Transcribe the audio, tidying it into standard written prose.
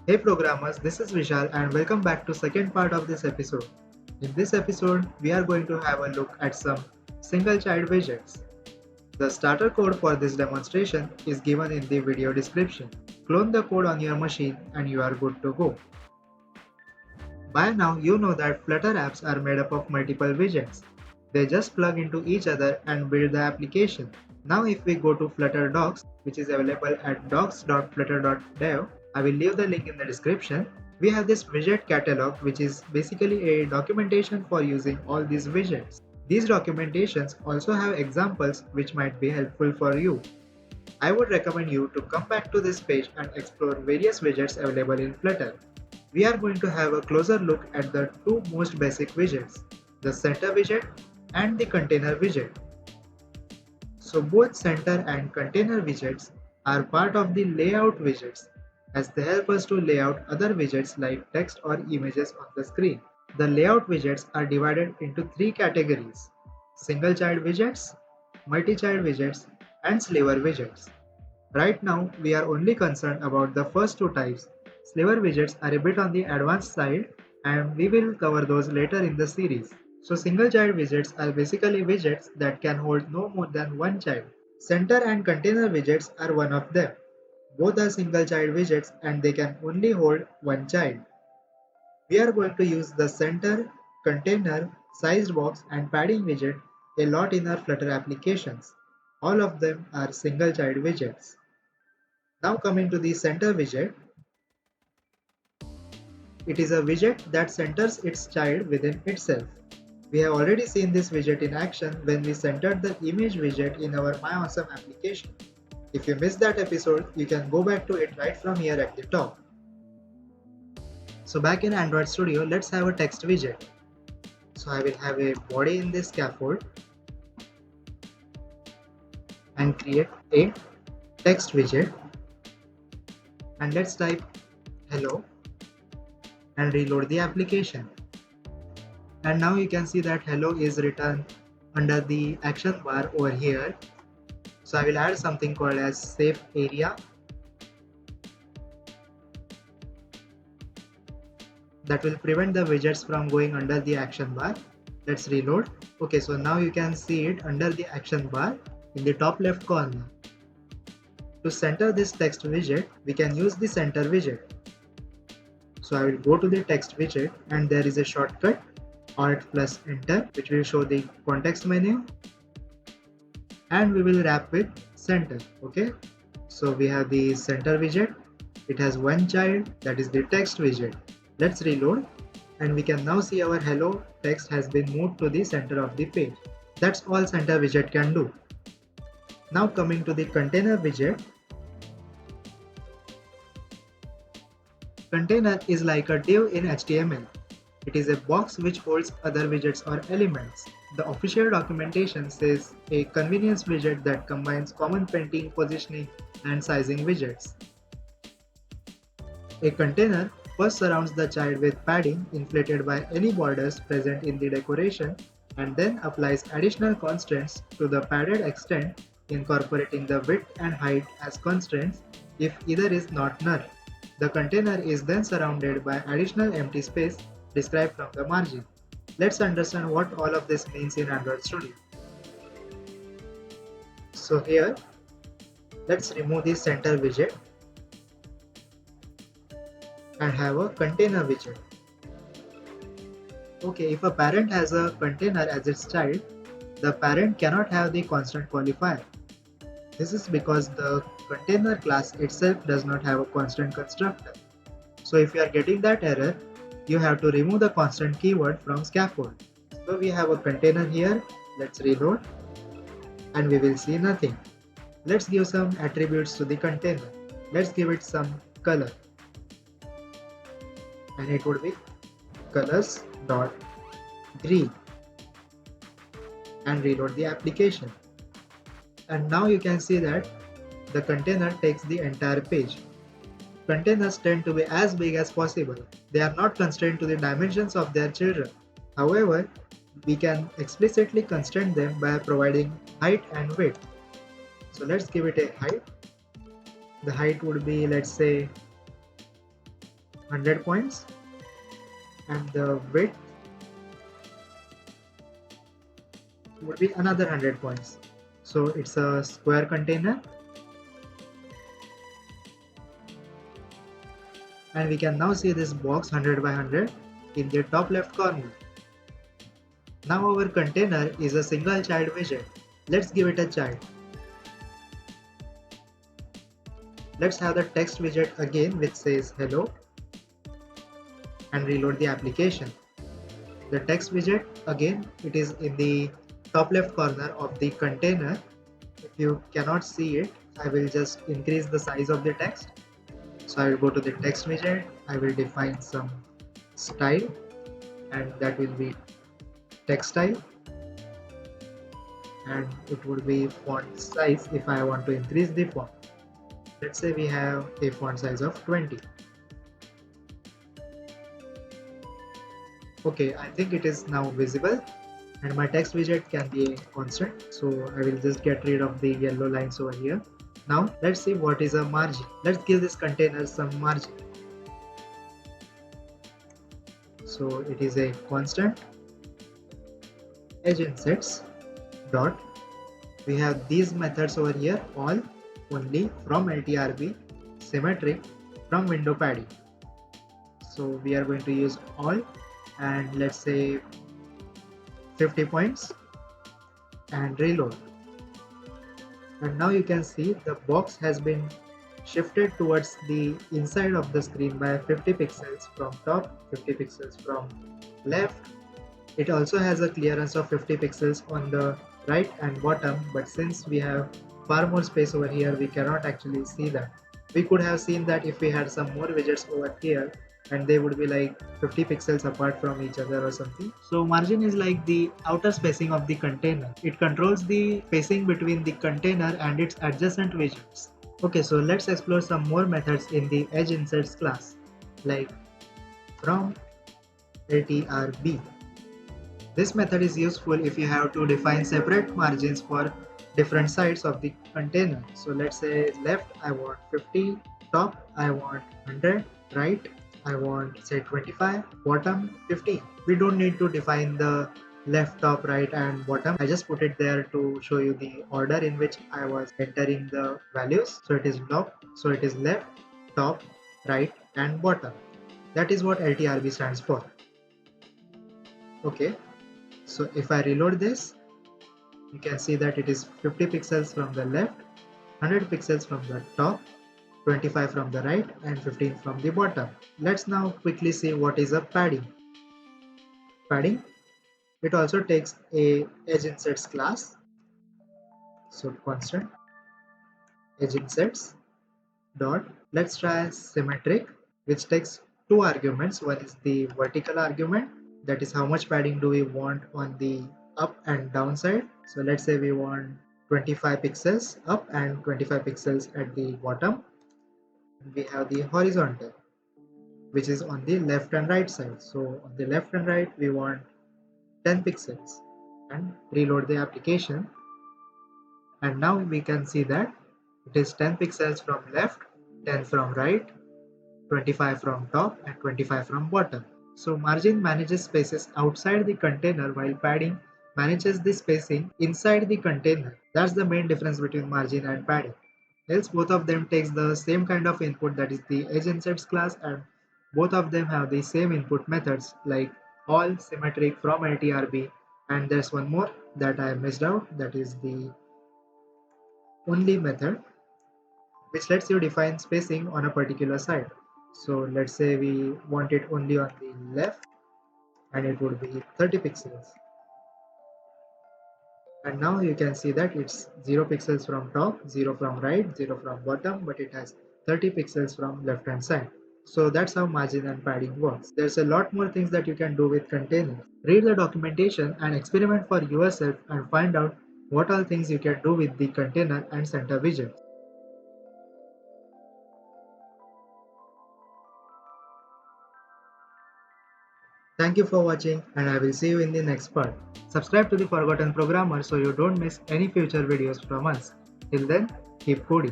Hey programmers, this is Vishal and welcome back to second part of this episode. In this episode, we are going to have a look at some single child widgets. The starter code for this demonstration is given in the video description. Clone the code on your machine and you are good to go. By now, you know that Flutter apps are made up of multiple widgets. They just plug into each other and build the application. Now if we go to Flutter docs, which is available at docs.flutter.dev, I will leave the link in the description. We have this widget catalog, which is basically a documentation for using all these widgets. These documentations also have examples which might be helpful for you. I would recommend you to come back to this page and explore various widgets available in Flutter. We are going to have a closer look at the two most basic widgets, the center widget and the container widget. So both center and container widgets are part of the layout widgets as they help us to lay out other widgets like text or images on the screen. The layout widgets are divided into three categories: single child widgets, multi-child widgets, and sliver widgets. Right now, we are only concerned about the first two types. Sliver widgets are a bit on the advanced side and we will cover those later in the series. So single child widgets are basically widgets that can hold no more than one child. Center and container widgets are one of them. Both are single child widgets and they can only hold one child. We are going to use the center, container, sized box and padding widget a lot in our Flutter applications. All of them are single child widgets. Now coming to the center widget, it is a widget that centers its child within itself. We have already seen this widget in action when we centered the image widget in our MyAwesome application. If you missed that episode, you can go back to it right from here at the top. So back in Android Studio, let's have a text widget. So I will have a body in this scaffold and create a text widget, and let's type hello and reload the application. And now you can see that hello is written under the action bar over here. So I will add something called as safe area that will prevent the widgets from going under the action bar. Let's reload. Okay, so now you can see it under the action bar in the top left corner. To center this text widget, we can use the center widget. So I will go to the text widget and there is a shortcut Alt plus Enter, which will show the context menu, and we will wrap with center. Okay, so we have the center widget. It has one child, that is the text widget. Let's reload and we can now see our hello text has been moved to the center of the page. That's all center widget can do. Now coming to the container widget. Container is like a div in HTML. It is a box which holds other widgets or elements. The official documentation says a convenience widget that combines common painting, positioning, and sizing widgets. A container first surrounds the child with padding inflated by any borders present in the decoration and then applies additional constraints to the padded extent, incorporating the width and height as constraints if either is not null. The container is then surrounded by additional empty space described from the margin. Let's understand what all of this means in Android Studio. So here, let's remove the center widget and have a container widget. Okay, if a parent has a container as its child, the parent cannot have the constant qualifier. This is because the container class itself does not have a constant constructor. So if you are getting that error, you have to remove the constant keyword from scaffold. So we have a container here. Let's reload and we will see nothing. Let's give some attributes to the container. Let's give it some color and it would be colors.green and reload the application. And now you can see that the container takes the entire page. Containers tend to be as big as possible. They are not constrained to the dimensions of their children. However, we can explicitly constrain them by providing height and width. So let's give it a height. The height would be, let's say, 100 points, and the width would be another 100 points. So it's a square container, and we can now see this box 100 by 100 in the top left corner. Now our container is a single child widget. Let's give it a child. Let's have the text widget again, which says hello, and reload the application. The text widget, again, it is in the top left corner of the container. If you cannot see it, I will just increase the size of the text. So I will go to the text widget, I will define some style, and that will be text style, and it would be font size if I want to increase the font. Let's say we have a font size of 20. Okay, I think it is now visible, and my text widget can be a constant, so I will just get rid of the yellow lines over here. Now let's see what is a margin. Let's give this container some margin. So it is a constant edge insets dot. We have these methods over here, all, only, from LTRB, symmetric, from window padding. So we are going to use all, and let's say 50 points, and reload. And now you can see the box has been shifted towards the inside of the screen by 50 pixels from top, 50 pixels from left. It also has a clearance of 50 pixels on the right and bottom, but since we have far more space over here, we cannot actually see that. We could have seen that if we had some more widgets over here, and they would be like 50 pixels apart from each other or something. So margin is like the outer spacing of the container. It controls the spacing between the container and its adjacent widgets. Okay, so let's explore some more methods in the edge insets class, like from LTRB. This method is useful if you have to define separate margins for different sides of the container. So let's say left I want 50, top I want 100, right I want say 25, bottom 50. We don't need to define the left, top, right and bottom. I just put it there to show you the order in which I was entering the values. So it is block, so it is left, top, right and bottom. That is what LTRB stands for. Okay, so if I reload this, you can see that it is 50 pixels from the left, 100 pixels from the top, 25 from the right and 15 from the bottom. Let's now quickly see what is a padding. Padding, it also takes a edge insets class. So constant edge insets dot, let's try symmetric, which takes two arguments. One is the vertical argument, that is how much padding do we want on the up and down side. So let's say we want 25 pixels up and 25 pixels at the bottom. We have the horizontal, which is on the left and right side. So on the left and right we want 10 pixels, and reload the application, and now we can see that it is 10 pixels from left, 10 from right, 25 from top and 25 from bottom. So margin manages spaces outside the container while padding manages the spacing inside the container. That's the main difference between margin and padding. Else both of them takes the same kind of input, that is the edge insets class, and both of them have the same input methods like all, symmetric, from LTRB, and there's one more that I missed out, that is the only method, which lets you define spacing on a particular side. So let's say we want it only on the left, and it would be 30 pixels. And now you can see that it's 0 pixels from top, 0 from right, 0 from bottom, but it has 30 pixels from left hand side. So that's how margin and padding works. There's a lot more things that you can do with containers. Read the documentation and experiment for yourself and find out what all things you can do with the container and center widget. Thank you for watching, and I will see you in the next part. Subscribe to the Forgotten Programmer so you don't miss any future videos from us. Till then, keep coding.